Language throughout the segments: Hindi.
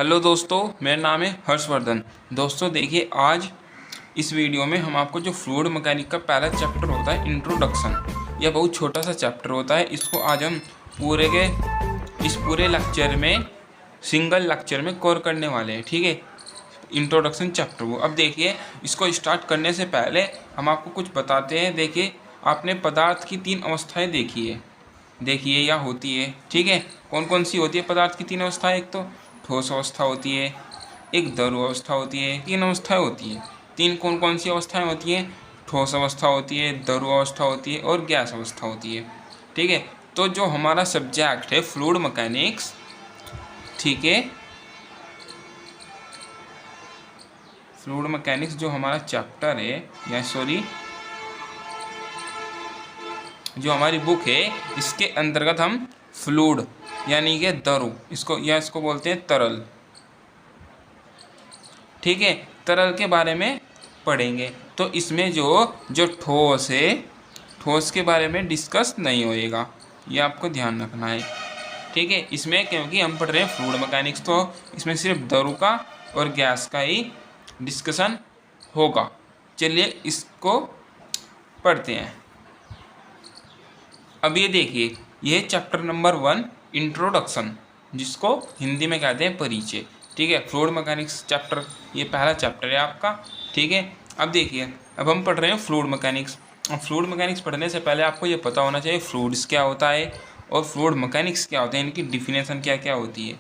हेलो दोस्तों, मेरा नाम है हर्षवर्धन। दोस्तों देखिए, आज इस वीडियो में हम आपको जो फ्लूइड मैकेनिक का पहला चैप्टर होता है इंट्रोडक्शन, यह बहुत छोटा सा चैप्टर होता है। इसको आज हम इस पूरे लेक्चर में सिंगल लेक्चर में कवर करने वाले हैं। ठीक है, इंट्रोडक्शन चैप्टर वो। अब देखिए, इसको स्टार्ट करने से पहले हम आपको कुछ बताते हैं। देखिए, आपने पदार्थ की 3 अवस्थाएँ देखिए या होती है। ठीक है, कौन कौन सी होती है पदार्थ की 3 अवस्थाएँ? एक तो ठोस अवस्था होती है, एक द्रव अवस्था होती है, 3 अवस्थाएं होती है। 3 कौन कौन सी अवस्थाएं होती हैं? ठोस अवस्था होती है, द्रव अवस्था होती है और गैस अवस्था होती है। ठीक है, तो जो हमारा सब्जेक्ट है फ्लूइड मैकेनिक्स, ठीक है, फ्लूइड मैकेनिक्स जो हमारा चैप्टर है, या सॉरी जो हमारी बुक है, इसके अंतर्गत हम फ्लूइड यानी कि द्रव इसको बोलते हैं तरल। ठीक है, तरल के बारे में पढ़ेंगे। तो इसमें जो ठोस है, ठोस के बारे में डिस्कस नहीं होएगा, ये आपको ध्यान रखना है। ठीक है, इसमें क्योंकि हम पढ़ रहे हैं फ्लूइड मैकेनिक्स, तो इसमें सिर्फ द्रव का और गैस का ही डिस्कशन होगा। चलिए इसको पढ़ते हैं। अब ये देखिए, ये चैप्टर नंबर 1 इंट्रोडक्शन, जिसको हिंदी में कहते हैं परिचय। ठीक है, फ्लूइड मैकेनिक्स चैप्टर ये पहला चैप्टर है आपका। ठीक है, अब देखिए, अब हम पढ़ रहे हैं फ्लूइड मैकेनिक्स। और फ्लूइड मैकेनिक्स पढ़ने से पहले आपको ये पता होना चाहिए फ्लूइड्स क्या होता है और फ्लूइड मैकेनिक्स क्या होते हैं, इनकी डिफिनेशन क्या क्या होती है।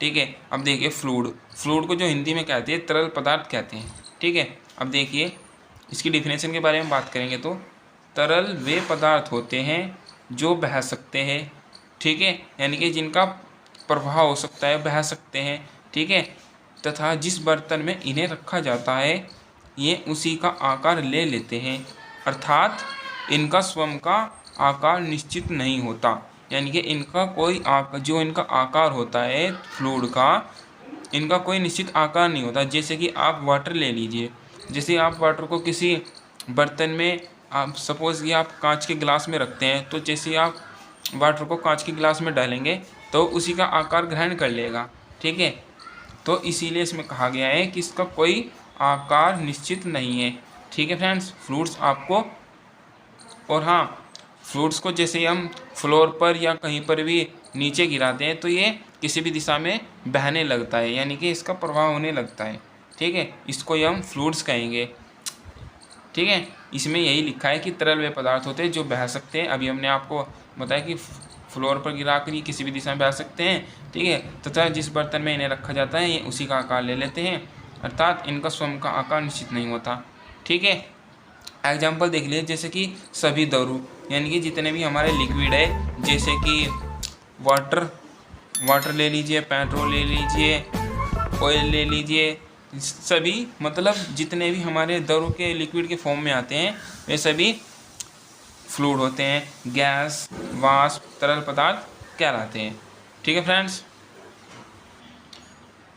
ठीक है, अब देखिए, फ्लूइड को जो हिंदी में कहते हैं तरल पदार्थ कहते हैं। ठीक है, अब देखिए, इसकी डिफिनेशन के बारे में बात करेंगे तो तरल वे पदार्थ होते हैं जो बह सकते हैं। ठीक है, यानी कि जिनका प्रवाह हो सकता है, बह सकते हैं। ठीक है, तथा जिस बर्तन में इन्हें रखा जाता है ये उसी का आकार ले लेते हैं, अर्थात इनका स्वयं का आकार निश्चित नहीं होता। यानी कि इनका कोई इनका आकार होता है फ्लूइड का, इनका कोई निश्चित आकार नहीं होता। जैसे कि आप वाटर ले लीजिए, जैसे आप वाटर को किसी बर्तन में, आप सपोज़ कि आप कांच के गिलास में रखते हैं, तो जैसे आप वाटर को कांच के गिलास में डालेंगे तो उसी का आकार ग्रहण कर लेगा। ठीक है, तो इसीलिए इसमें कहा गया है कि इसका कोई आकार निश्चित नहीं है। ठीक है फ्रेंड्स, फ्लूइड्स आपको, और हाँ, फ्लूइड्स को जैसे हम फ्लोर पर या कहीं पर भी नीचे गिराते हैं तो ये किसी भी दिशा में बहने लगता है, यानी कि इसका प्रवाह होने लगता है। ठीक है, इसको हम फ्लूइड्स कहेंगे। ठीक है, इसमें यही लिखा है कि तरल वे पदार्थ होते हैं जो बह सकते हैं। अभी हमने आपको बताया कि फ्लोर पर गिरा कर ये किसी भी दिशा में बह सकते हैं। ठीक है, तथा जिस बर्तन में इन्हें रखा जाता है ये उसी का आकार ले लेते हैं, अर्थात इनका स्वयं का आकार निश्चित नहीं होता। ठीक है, एग्जाम्पल देख लीजिए, जैसे कि सभी द्रव, यानी कि जितने भी हमारे लिक्विड है, जैसे कि वाटर ले लीजिए, पेट्रोल ले लीजिए, ऑयल ले लीजिए, सभी मतलब जितने भी हमारे द्रव के लिक्विड के फॉर्म में आते हैं वे सभी फ्लूइड होते हैं। गैस, वाष्प, तरल पदार्थ कहलाते हैं। ठीक है फ्रेंड्स,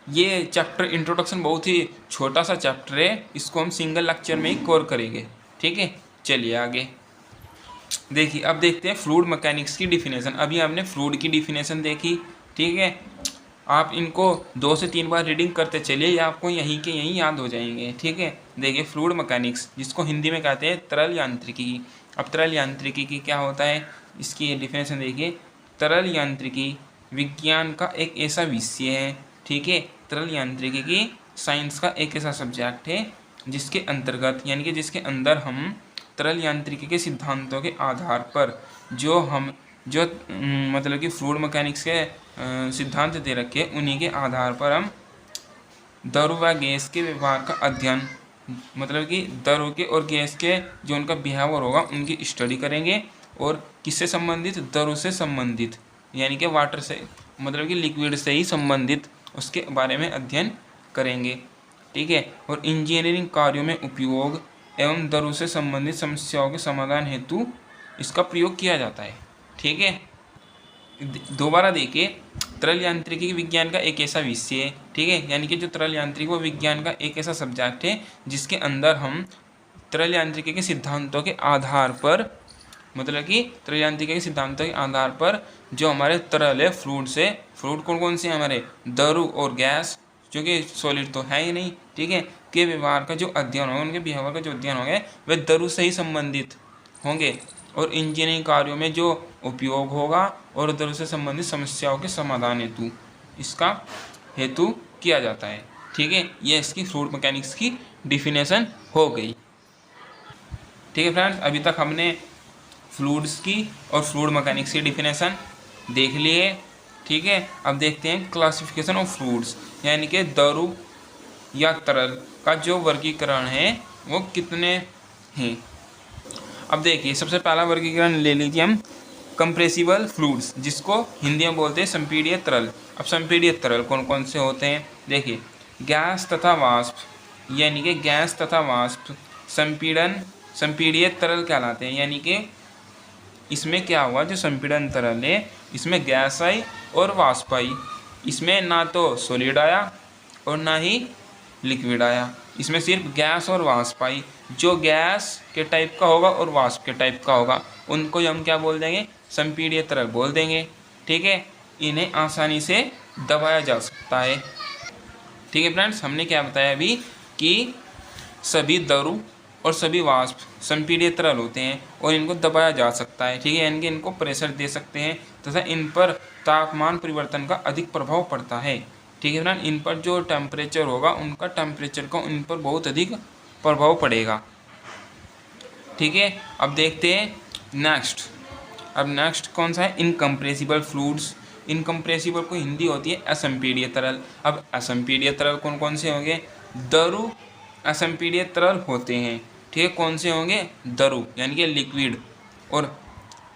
ये चैप्टर इंट्रोडक्शन बहुत ही छोटा सा चैप्टर है, इसको हम सिंगल लेक्चर में ही कवर करेंगे। ठीक है, चलिए आगे देखिए। अब देखते हैं फ्लूइड मैकेनिक्स की डिफिनेशन। अभी हमने फ्लूइड की डिफिनेशन देखी। ठीक है, आप इनको 2 से 3 बार रीडिंग करते चलिए, या आपको यहीं के यहीं याद हो जाएंगे। ठीक है, देखिए, फ्लूइड मैकेनिक्स जिसको हिंदी में कहते हैं तरल यांत्रिकी। अब तरल यांत्रिकी की क्या होता है, इसकी डिफिनेशन देखिए। तरल यांत्रिकी विज्ञान का एक ऐसा विषय है, ठीक है, तरल यांत्रिकी की साइंस का एक ऐसा सब्जेक्ट है जिसके अंतर्गत, यानी कि जिसके अंदर हम तरल यांत्रिकी के सिद्धांतों के आधार पर जो मतलब कि फ्लूइड मैकेनिक्स के सिद्धांत दे रखे, उन्हीं के आधार पर हम द्रव व गैस के व्यवहार का अध्ययन, मतलब कि द्रव के और गैस के जो उनका बिहेवियर होगा उनकी स्टडी करेंगे। और किससे संबंधित? द्रव से संबंधित, यानी कि वाटर से, मतलब कि लिक्विड से ही संबंधित, उसके बारे में अध्ययन करेंगे। ठीक है, और इंजीनियरिंग कार्यों में उपयोग एवं द्रव से संबंधित समस्याओं के समाधान हेतु इसका प्रयोग किया जाता है। ठीक है, दोबारा देखिए, तरल यांत्रिकी विज्ञान का एक ऐसा विषय है, ठीक है, यानी कि जो तरल यांत्रिकी वो विज्ञान का एक ऐसा सब्जेक्ट है जिसके अंदर हम तरल यांत्रिकी के सिद्धांतों के आधार पर, मतलब कि तरल यांत्रिकी के सिद्धांतों के आधार पर जो हमारे तरल है फ्लूइड कौन कौन से हमारे द्रव और गैस, क्योंकि सॉलिड तो है ही नहीं, ठीक है, के व्यवहार का जो अध्ययन होगा, उनके बिहेवियर का जो अध्ययन होगा वह द्रव से ही संबंधित होंगे और इंजीनियरिंग कार्यों में जो उपयोग होगा और द्रव से संबंधित समस्याओं के समाधान हेतु इसका हेतु किया जाता है, ठीक है। ये इसकी फ्लूइड मैकेनिक्स की डिफिनेशन हो गई, ठीक है फ्रेंड्स। अभी तक हमने फ्लूइड्स की और फ्लूइड मैकेनिक्स की डिफिनेशन देख लिए, ठीक है। अब देखते हैं क्लासिफिकेशन ऑफ फ्लूइड्स, यानी कि द्रव या तरल का जो वर्गीकरण है वो कितने हैं। अब देखिए सबसे पहला वर्गीकरण ले लीजिए हम कंप्रेसिबल फ्लूइड्स, जिसको हिंदी में बोलते हैं संपीड़ित तरल। अब संपीड़ित तरल कौन कौन से होते हैं, देखिए गैस तथा वाष्प, यानी कि गैस तथा वाष्प संपीड़ित तरल कहलाते हैं। यानी कि इसमें क्या हुआ, जो संपीड़न तरल है इसमें गैस आई और वाष्प आई, इसमें ना तो सॉलिड आया और ना ही लिक्विड आया, इसमें सिर्फ गैस और वाष्प आई। जो गैस के टाइप का होगा और वाष्प के टाइप का होगा उनको हम क्या बोल देंगे, संपीड़ित तरल बोल देंगे, ठीक है। इन्हें आसानी से दबाया जा सकता है, ठीक है फ्रेंड्स। हमने क्या बताया अभी कि सभी द्रव और सभी वाष्प संपीड़ित तरल होते हैं और इनको दबाया जा सकता है, ठीक है, यानी कि इनको प्रेशर दे सकते हैं तथा इन पर तापमान परिवर्तन का अधिक प्रभाव पड़ता है, ठीक है फ्रेंड। इन पर जो टेम्परेचर होगा उनका टेम्परेचर का इन पर बहुत अधिक प्रभाव पड़ेगा, ठीक है। अब देखते हैं नेक्स्ट। अब नेक्स्ट कौन सा है, इनकम्प्रेसिबल फ्लूइड्स। इनकम्प्रेसिबल को हिंदी होती है असंपीड़ित तरल। अब असंपीड़ित तरल कौन कौन से होंगे, द्रव असंपीड़ित तरल होते हैं, ठीक है। कौन से होंगे, द्रव यानी कि लिक्विड, और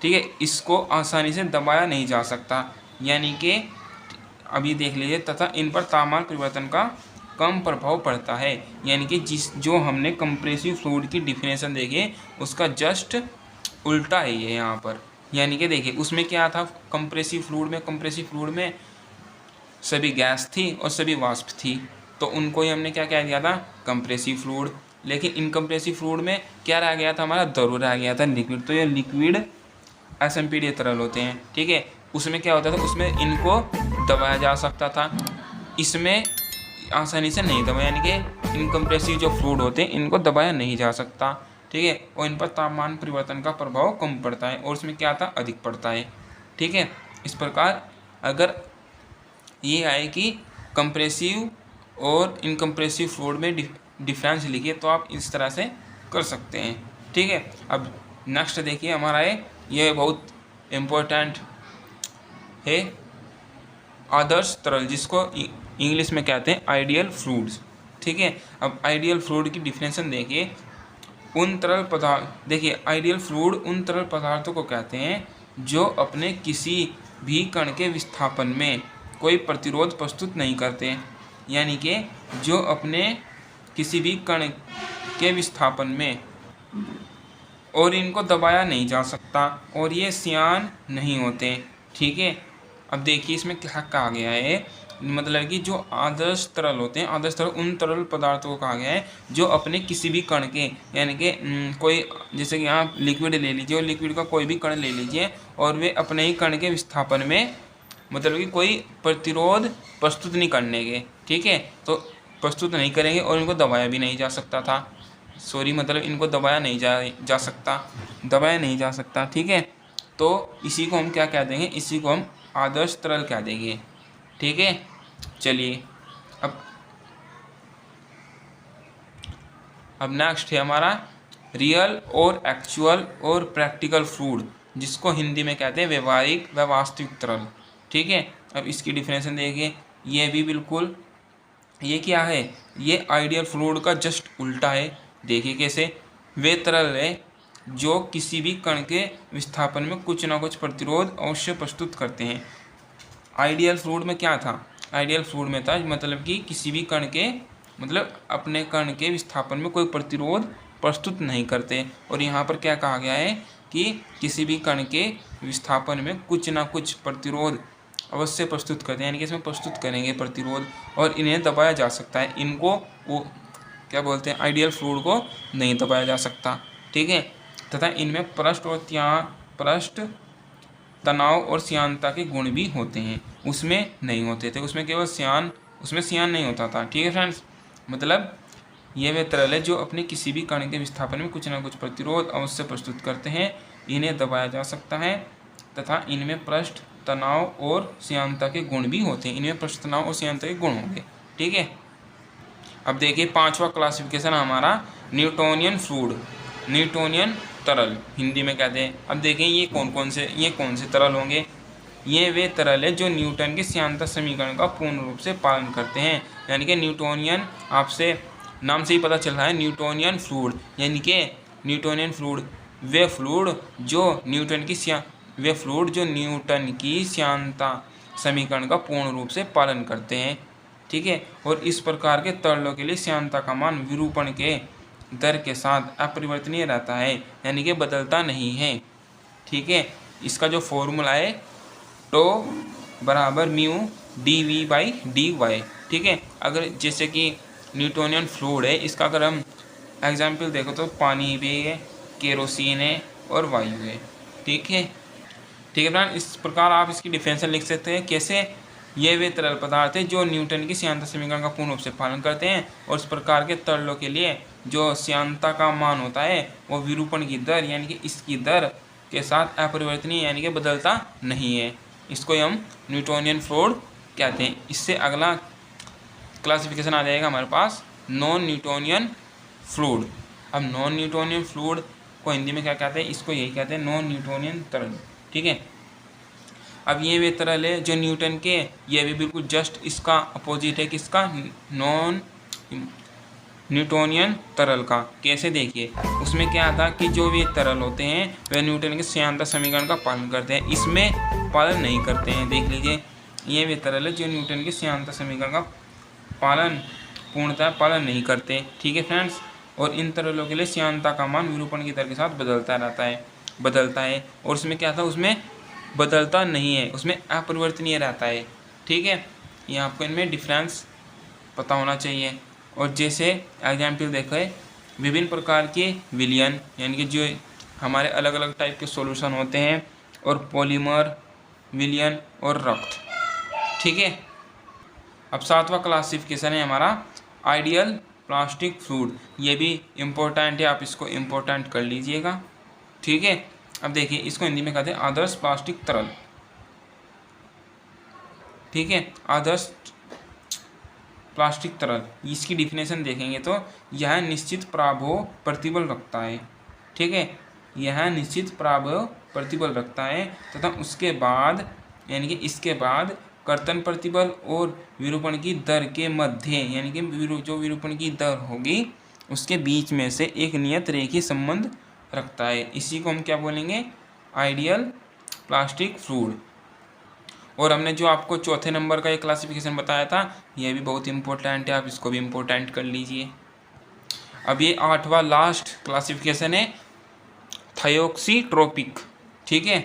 ठीक है इसको आसानी से दबाया नहीं जा सकता, यानी कि अभी देख लीजिए, तथा इन पर तापमान परिवर्तन का कम प्रभाव पड़ता है, यानी कि जो हमने कंप्रेसिव फ्लूइड की डिफिनेशन देखी उसका जस्ट उल्टा है ये यहाँ पर। यानी कि देखिए उसमें क्या था, कंप्रेसिव फ्लूइड में सभी गैस थी और सभी वाष्प थी, तो उनको ही हमने क्या कह दिया था, कंप्रेसिव फ्लूइड। लेकिन इनकम्प्रेसिव फ्लूइड में क्या रह गया था, हमारा द्रव रह गया था, लिक्विड। तो ये लिक्विड असंपीड़ित तरल होते हैं, ठीक है। उसमें क्या होता था, उसमें इनको दबाया जा सकता था, इसमें आसानी से नहीं दबाया, यानी कि इनकम्प्रेसिव जो फ्लूइड होते हैं इनको दबाया नहीं जा सकता, ठीक है। और इन पर तापमान परिवर्तन का प्रभाव कम पड़ता है और उसमें क्या था, अधिक पड़ता है, ठीक है। इस प्रकार अगर ये आए कि कंप्रेसिव और इनकम्प्रेसिव फ्लूइड में डिफरेंस लिखिए तो आप इस तरह से कर सकते हैं, ठीक है। अब नेक्स्ट देखिए हमारा है, ये बहुत इम्पोर्टेंट है, आदर्श तरल, जिसको इंग्लिश में कहते हैं आइडियल फ्लूइड्स, ठीक है। अब आइडियल फ्लूइड की डिफिनेशन देखिए, उन तरल पदार्थ, देखिए आइडियल फ्लूइड उन तरल पदार्थों को कहते हैं जो अपने किसी भी कण के विस्थापन में कोई प्रतिरोध प्रस्तुत नहीं करते, यानी कि जो अपने किसी भी कण के विस्थापन में और इनको दबाया नहीं जा सकता और ये सियान नहीं होते, ठीक है। अब देखिए इसमें क्या कहा गया है, मतलब कि जो आदर्श तरल होते हैं, आदर्श तरल उन तरल पदार्थों को कहा गया है जो अपने किसी भी कण के, यानी कि कोई, जैसे कि यहाँ लिक्विड ले लीजिए और लिक्विड का कोई भी कण ले लीजिए और वे अपने ही कण के विस्थापन में मतलब कि कोई प्रतिरोध प्रस्तुत नहीं करने के, ठीक है, तो प्रस्तुत नहीं करेंगे और इनको दबाया भी नहीं जा सकता था, मतलब इनको दबाया नहीं जा सकता, ठीक है। तो इसी को हम क्या कह देंगे, इसी को हम आदर्श तरल कह देंगे, ठीक है। चलिए अब नेक्स्ट है हमारा रियल और एक्चुअल और प्रैक्टिकल फ्लूइड, जिसको हिंदी में कहते हैं व्यवहारिक व वास्तविक तरल, ठीक है। अब इसकी डिफिनेशन देखिए, ये भी बिल्कुल, ये क्या है, ये आइडियल फ्लूइड का जस्ट उल्टा है। देखिए कैसे, वे तरल है जो किसी भी कण के विस्थापन में कुछ ना कुछ प्रतिरोध अवश्य प्रस्तुत करते हैं। आइडियल फ्लूइड में क्या था, आइडियल फ्लूइड में था मतलब कि किसी भी कण के, मतलब अपने कण के विस्थापन में कोई प्रतिरोध प्रस्तुत नहीं करते, और यहाँ पर क्या कहा गया है कि किसी भी कण के विस्थापन में कुछ ना कुछ प्रतिरोध अवश्य प्रस्तुत करते हैं, यानी कि इसमें प्रस्तुत करेंगे प्रतिरोध और इन्हें दबाया जा सकता है। इनको वो क्या बोलते हैं, आइडियल फ्लूइड को नहीं दबाया जा सकता, ठीक है। तथा इनमें पृष्ठ तनाव और श्यानता के गुण भी होते हैं, उसमें नहीं होते थे, उसमें केवल श्यान उसमें सियान नहीं होता था। ठीक है फ्रेंड्स, मतलब ये वे तरल है जो अपने किसी भी कण के विस्थापन में कुछ न कुछ प्रतिरोध अवश्य प्रस्तुत करते हैं। इन्हें दबाया जा सकता है तथा इनमें पृष्ठ तनाव और श्यानता के गुण भी होते हैं। इनमें पृष्ठ तनाव और श्यानता के गुण होंगे। ठीक है, अब देखिए पांचवा क्लासिफिकेशन हमारा न्यूटोनियन फ्लूइड, न्यूटोनियन तरल हिंदी में कहते हैं। अब देखें ये कौन से तरल होंगे। ये वे तरल है जो न्यूटन के श्यानता समीकरण का पूर्ण रूप से पालन करते हैं। यानी कि न्यूटोनियन, आपसे नाम से ही पता चल रहा है, न्यूटोनियन फ्लूइड, यानी कि न्यूटोनियन फ्लूइड वे फ्लूइड जो न्यूटन की श्यानता समीकरण का पूर्ण रूप से पालन करते हैं। ठीक है, और इस प्रकार के तरलों के लिए श्यानता का मान विरूपण के दर के साथ अपरिवर्तनीय रहता है, यानी कि बदलता नहीं है। ठीक है, इसका जो फॉर्मूला है टो बराबर mu D V by D Y. ठीक है, अगर जैसे कि न्यूटोनियन फ्लूइड है, इसका अगर हम एग्जाम्पल देखो तो पानी भी है, केरोसिन है और वायु है। ठीक है फ्रेंड, इस प्रकार आप इसकी डिफिनेशन लिख सकते हैं। कैसे, ये वे तरल पदार्थ है जो न्यूटन की श्यानता समीकरण का पूर्ण रूप से पालन करते हैं और इस प्रकार के तरलों के लिए जो श्यानता का मान होता है वो विरूपण की दर यानी कि इसकी दर के साथ अपरिवर्तनीय यानी कि बदलता नहीं है। इसको हम न्यूटोनियन फ्लूइड कहते हैं। इससे अगला क्लासिफिकेशन आ जाएगा हमारे पास नॉन न्यूटोनियन फ्लूइड। अब नॉन न्यूटोनियन फ्लूइड को हिंदी में क्या कहते हैं, इसको यही कहते हैं नॉन न्यूटोनियन तरल। ठीक है, अब ये वे तरल है जो न्यूटन के, ये भी बिल्कुल जस्ट इसका अपोजिट है, किसका, नॉन न्यूटोनियन तरल का। कैसे, देखिए उसमें क्या था कि जो भी तरल होते हैं वे न्यूटन के श्यानता समीकरण का पालन करते हैं, इसमें पालन नहीं करते हैं। देख लीजिए, ये वे तरल है जो न्यूटन के श्यानता समीकरण का पूर्णतः पालन नहीं करते। ठीक है फ्रेंड्स, और इन तरलों के लिए श्यानता का मान विरूपण की दर के साथ बदलता है और उसमें क्या था, उसमें बदलता नहीं है, उसमें अपरिवर्तनीय रहता है। ठीक है, ये आपको इनमें डिफरेंस पता होना चाहिए। और जैसे एग्जाम्पल देखें, विभिन्न प्रकार के विलयन यानी कि जो हमारे अलग अलग टाइप के सॉल्यूशन होते हैं, और पॉलीमर विलयन और रक्त। ठीक है, अब सातवां क्लासिफिकेशन है हमारा आइडियल प्लास्टिक फ्लूइड। ये भी इम्पोर्टेंट है, आप इसको इम्पोर्टेंट कर लीजिएगा। ठीक है, अब देखिए इसको हिंदी में कहते हैं आदर्श प्लास्टिक तरल। ठीक है, आदर्श प्लास्टिक तरल, इसकी डिफिनेशन देखेंगे तो यह निश्चित प्रभाव प्रतिबल रखता है। ठीक है, यह निश्चित प्रभाव प्रतिबल रखता है तथा उसके बाद यानी कि इसके बाद कर्तन प्रतिबल और विरूपण की दर के मध्य यानी कि जो विरूपण की दर होगी उसके बीच में से एक नियत रेखीय संबंध रखता है। इसी को हम क्या बोलेंगे, आइडियल प्लास्टिक फ्लूइड। और हमने जो आपको चौथे नंबर का एक क्लासिफिकेशन बताया था, यह भी बहुत इंपॉर्टेंट है, आप इसको भी इम्पोर्टेंट कर लीजिए। अब ये आठवां लास्ट क्लासिफिकेशन है थायोक्सीट्रोपिक। ठीक है,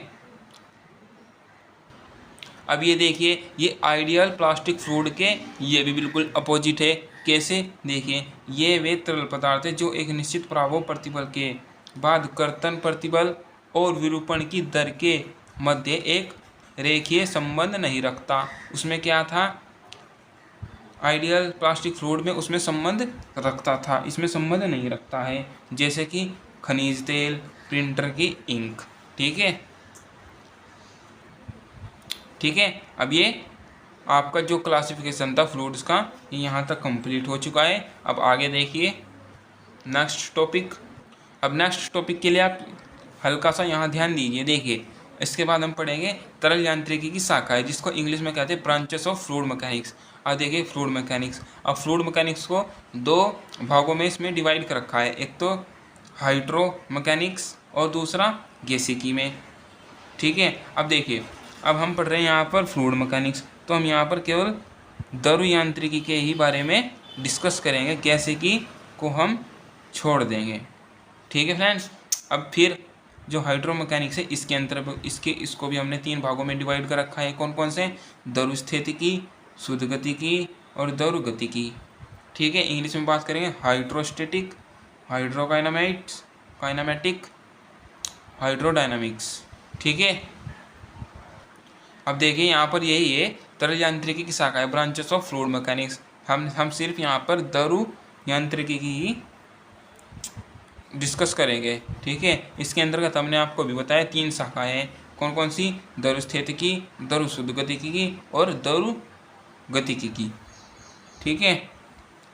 अब ये देखिए, ये आइडियल प्लास्टिक फ्लूइड के ये भी बिल्कुल अपोजिट है। कैसे, देखिए ये वे तरल पदार्थ है जो एक निश्चित प्रभाव प्रतिबल के बाद कर्तन प्रतिबल और विरूपण की दर के मध्य एक रेखीय संबंध नहीं रखता। उसमें क्या था, आइडियल प्लास्टिक फ्लूइड में उसमें संबंध रखता था, इसमें संबंध नहीं रखता है। जैसे कि खनिज तेल, प्रिंटर की इंक। ठीक है, अब ये आपका जो क्लासिफिकेशन था फ्लूइड्स का ये यहाँ तक कंप्लीट हो चुका है। अब आगे देखिए नेक्स्ट टॉपिक। अब नेक्स्ट टॉपिक के लिए आप हल्का सा यहाँ ध्यान दीजिए। देखिए, इसके बाद हम पढ़ेंगे तरल यांत्रिकी की शाखा है जिसको इंग्लिश में कहते हैं ब्रांचेस ऑफ फ्लूइड मैकेनिक्स। अब देखिए फ्लूइड मैकेनिक्स, अब फ्लूइड मैकेनिक्स को दो भागों में इसमें डिवाइड कर रखा है, एक तो हाइड्रो मैकेनिक्स और दूसरा गैसिकी में। ठीक है, अब देखिए, अब हम पढ़ रहे हैं यहाँ पर फ्लूइड मैकेनिक्स, तो हम यहाँ पर केवल द्रव यांत्रिकी के ही बारे में डिस्कस करेंगे, गैसिकी को हम छोड़ देंगे। ठीक है फ्रेंड्स, अब फिर जो हाइड्रो मैकेनिक्स है इसके अंतर्गत इसको भी हमने तीन भागों में डिवाइड कर रखा है। कौन कौन से, द्रव स्थितिकी, शुद्ध गतिकी और द्रव गतिकी। ठीक है, इंग्लिश में बात करेंगे हाइड्रोस्टेटिक, काइनेमेटिक, हाइड्रोडायनामिक्स। ठीक है, अब देखिए यहाँ पर यही है तरल यांत्रिकी की शाखा है, ब्रांचेस ऑफ फ्लूइड मैकेनिक्स। हम सिर्फ यहाँ पर द्रव यांत्रिकी की ही डिस्कस करेंगे, ठीक है। इसके अंतर्गत हमने आपको भी बताया 3 शाखाएं हैं, कौन कौन सी? द्रव स्थितिकी, द्रव शुद्ध गतिकी और द्रव गतिकी की, ठीक है।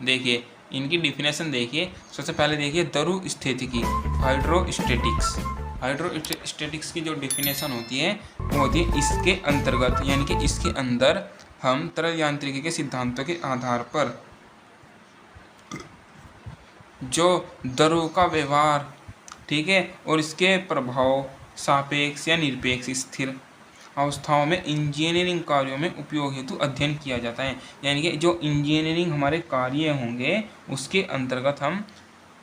देखिए इनकी डिफिनेशन देखिए। सबसे पहले देखिए द्रव स्थितिकी, हाइड्रोस्टैटिक्स। हाइड्रोस्टैटिक्स की जो डिफिनेशन होती है वो होती है इसके अंतर्गत, यानी कि इसके अंदर हम तरल यांत्रिकी के सिद्धांतों के आधार पर जो द्रव का व्यवहार, ठीक है, और इसके प्रभाव सापेक्ष या निरपेक्ष स्थिर अवस्थाओं में इंजीनियरिंग कार्यों में उपयोग हेतु अध्ययन किया जाता है। यानी कि जो इंजीनियरिंग हमारे कार्य होंगे उसके अंतर्गत हम,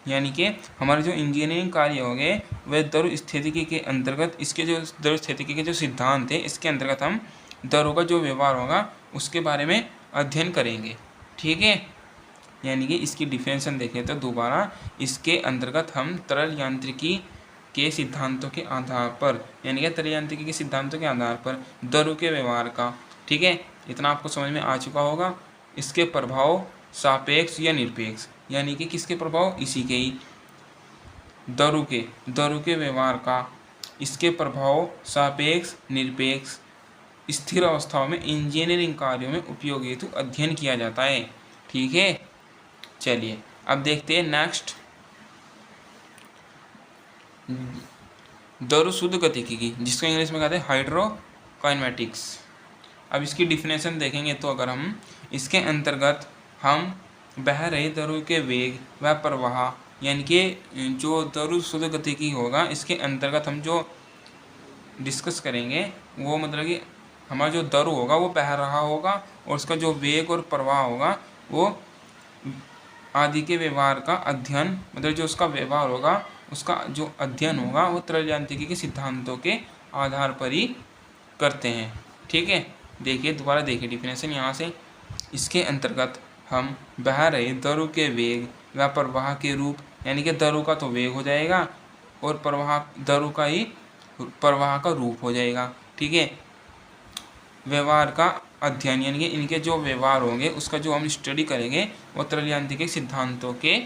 यानी कि हमारे जो इंजीनियरिंग कार्य होंगे वे द्रव स्थितिकी के अंतर्गत, इसके जो द्रव स्थितिकी के जो सिद्धांत है इसके अंतर्गत हम द्रव का जो व्यवहार होगा उसके बारे में अध्ययन करेंगे, ठीक है। यानी कि इसकी डिफिनेशन देखें तो दोबारा, इसके अंतर्गत हम तरल यांत्रिकी के सिद्धांतों के आधार पर, यानी कि तरल यांत्रिकी के सिद्धांतों के आधार पर द्रव के व्यवहार का, ठीक है, इतना आपको समझ में आ चुका होगा। इसके प्रभाव सापेक्ष या निरपेक्ष, यानी कि किसके प्रभाव? इसी के ही द्रव के व्यवहार का, इसके प्रभाव सापेक्ष निरपेक्ष स्थिर अवस्थाओं में इंजीनियरिंग कार्यों में उपयोग हेतु अध्ययन किया जाता है, ठीक है। चलिए अब देखते हैं नेक्स्ट, द्रव शुद्ध गतिकी, जिसको इंग्लिश में कहते हैं हाइड्रोकाइनेमेटिक्स। अब इसकी डिफिनेशन देखेंगे तो अगर हम इसके अंतर्गत हम बह रहे द्रव के वेग व प्रवाह, यानी कि जो द्रव शुद्ध गतिकी होगा इसके अंतर्गत हम जो डिस्कस करेंगे वो मतलब कि हमारा जो द्रव होगा वो बह रहा होगा और उसका जो वेग और प्रवाह होगा वो आदि के व्यवहार का अध्ययन, मतलब जो उसका व्यवहार होगा उसका जो अध्ययन होगा वो तरल यांत्रिकी के सिद्धांतों के आधार पर ही करते हैं, ठीक है। देखिए दोबारा देखिए डिफिनेशन यहाँ से, इसके अंतर्गत हम बह रहे द्रव के वेग व प्रवाह के रूप, यानी कि द्रव का तो वेग हो जाएगा और प्रवाह द्रव का ही प्रवाह का रूप हो जाएगा, ठीक है। व्यवहार का अध्ययन, यानी कि इनके जो व्यवहार होंगे उसका जो हम स्टडी करेंगे वो तरल यांत्रिकी सिद्धांतों के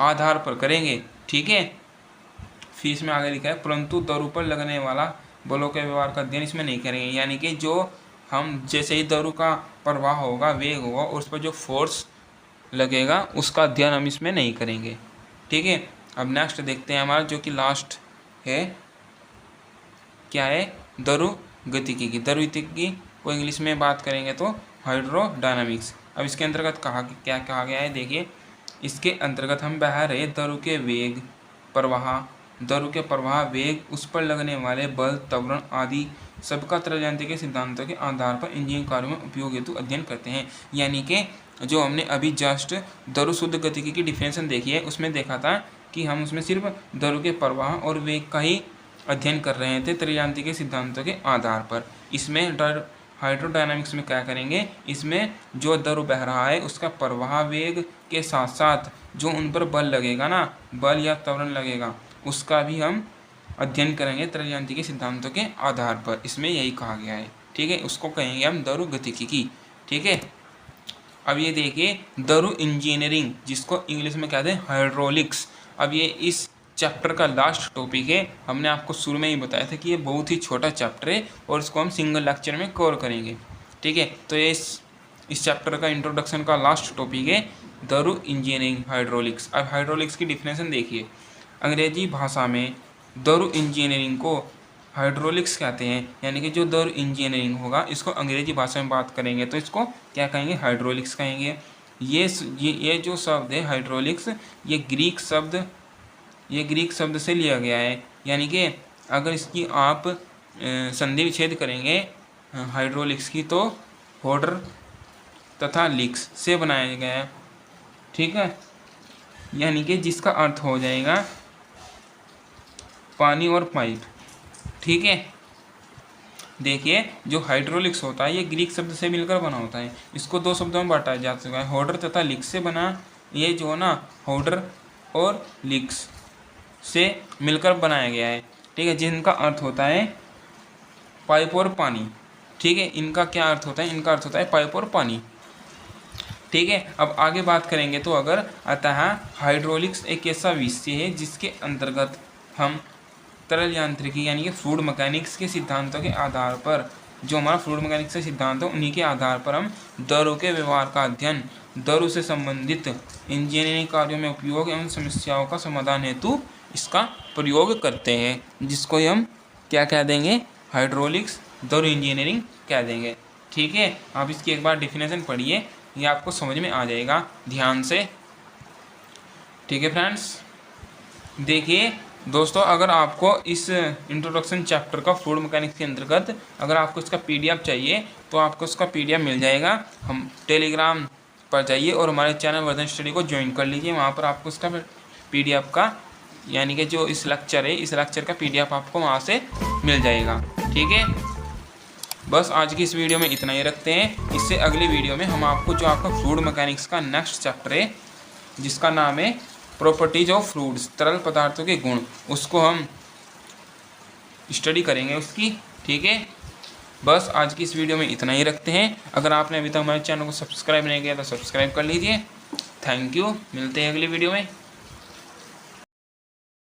आधार पर करेंगे, ठीक है। फिर इसमें आगे लिखा है परंतु द्रव पर लगने वाला बलों के व्यवहार का अध्ययन इसमें नहीं करेंगे, यानी कि जो हम जैसे ही द्रव का प्रवाह होगा, वेग होगा और उस पर जो फोर्स लगेगा उसका अध्ययन हम इसमें नहीं करेंगे, ठीक है। अब नेक्स्ट देखते हैं हमारा जो कि लास्ट है, क्या है? द्रव गतिकी की। द्रव गतिकी को इंग्लिश में बात करेंगे तो हाइड्रोडायनामिक्स। अब इसके अंतर्गत क्या कहा गया है, देखिए इसके अंतर्गत हम बह रहे द्रव के वेग प्रवाह, द्रव के प्रवाह वेग, उस पर लगने वाले बल त्वरण आदि सबका तरल यांत्रिकी सिद्धांतों के आधार पर इंजीनियरिंग कार्यों में उपयोग हेतु अध्ययन करते हैं। यानी कि जो हमने अभी जस्ट द्रव शुद्ध गतिकी की डिफिनेशन देखी है उसमें देखा था कि हम उसमें सिर्फ द्रव के प्रवाह और वेग का ही अध्ययन कर रहे थे तरल यांत्रिकी सिद्धांतों के आधार पर। इसमें हाइड्रोडायनामिक्स में क्या करेंगे, इसमें जो द्रव बह रहा है उसका प्रवाह वेग के साथ साथ जो उन पर बल लगेगा ना, बल या त्वरण लगेगा, उसका भी हम अध्ययन करेंगे तरल यांत्रिकी सिद्धांतों के आधार पर। इसमें यही कहा गया है, ठीक है। उसको कहेंगे हम द्रव गतिकी, ठीक है। अब ये देखिए द्रव इंजीनियरिंग, जिसको इंग्लिश में कहते हैं हाइड्रोलिक्स। अब ये इस चैप्टर का लास्ट टॉपिक है। हमने आपको शुरू में ही बताया था कि ये बहुत ही छोटा चैप्टर है और इसको हम सिंगल लेक्चर में कवर करेंगे, ठीक है। तो ये इस चैप्टर का इंट्रोडक्शन का लास्ट टॉपिक है द्रव इंजीनियरिंग हाइड्रोलिक्स। अब हाइड्रोलिक्स की डिफिनेशन देखिए, अंग्रेजी भाषा में द्रव इंजीनियरिंग को हाइड्रोलिक्स कहते हैं, यानी कि जो द्रव इंजीनियरिंग होगा इसको अंग्रेजी भाषा में बात करेंगे तो इसको क्या कहेंगे, हाइड्रोलिक्स कहेंगे। ये जो शब्द है हाइड्रोलिक्स, ये ग्रीक शब्द से लिया गया है। यानी कि अगर इसकी आप संधि विच्छेद करेंगे हाइड्रोलिक्स की तो होडर तथा लिक्स से बनाया गया है, ठीक है। यानी कि जिसका अर्थ हो जाएगा पानी और पाइप, ठीक है। देखिए जो हाइड्रोलिक्स होता है ये ग्रीक शब्द से मिलकर बना होता है। इसको दो शब्दों में बांटा जा सकता है, होडर तथा लिक्स से बना। ये जो ना होडर और लिक्स से मिलकर बनाया गया है, ठीक है, जिनका अर्थ होता है पाइप और पानी, ठीक है, इनका क्या अर्थ होता है, इनका अर्थ होता है पाइप और पानी। ठीक है, अब आगे बात करेंगे तो अगर अतः हाइड्रोलिक्स एक ऐसा विषय है जिसके अंतर्गत हम तरल यांत्रिकी यानी कि फ्लूइड मैकेनिक्स के सिद्धांतों के आधार पर, जो हमारा फ्लूइड मैकेनिक्स के सिद्धांत है उन्हीं के आधार पर हम दरों के व्यवहार का अध्ययन, दरों से संबंधित इंजीनियरिंग कार्यों में उपयोग एवं समस्याओं का समाधान हेतु इसका प्रयोग करते हैं, जिसको हम क्या कह देंगे, हाइड्रोलिक्स दर इंजीनियरिंग कह देंगे। ठीक है, आप इसकी एक बार डेफिनेशन पढ़िए, ये आपको समझ में आ जाएगा ध्यान से। ठीक है फ्रेंड्स, देखिए दोस्तों, अगर आपको इस इंट्रोडक्शन चैप्टर का फ्लूइड मैकेनिक्स के अंतर्गत अगर आपको इसका पीडीएफ चाहिए तो आपको इसका पीडीएफ मिल जाएगा। हम टेलीग्राम पर जाइए और हमारे चैनल वर्धन स्टडी को ज्वाइन कर लीजिए, वहाँ पर आपको इसका पीडीएफ का यानी कि जो इस लेक्चर है, इस लेक्चर का पीडीएफ आपको वहाँ से मिल जाएगा। ठीक है, बस आज की इस वीडियो में इतना ही रखते हैं। इससे अगली वीडियो में हम आपको जो आपका फ्लूइड मैकेनिक्स का नेक्स्ट चैप्टर है जिसका नाम है प्रॉपर्टीज ऑफ फ्लूइड्स, तरल पदार्थों के गुण, उसको हम स्टडी करेंगे उसकी। ठीक है, बस आज की इस वीडियो में इतना ही रखते हैं। अगर आपने अभी तक हमारे चैनल को सब्सक्राइब नहीं किया तो सब्सक्राइब कर लीजिए। थैंक यू, मिलते हैं अगली वीडियो में।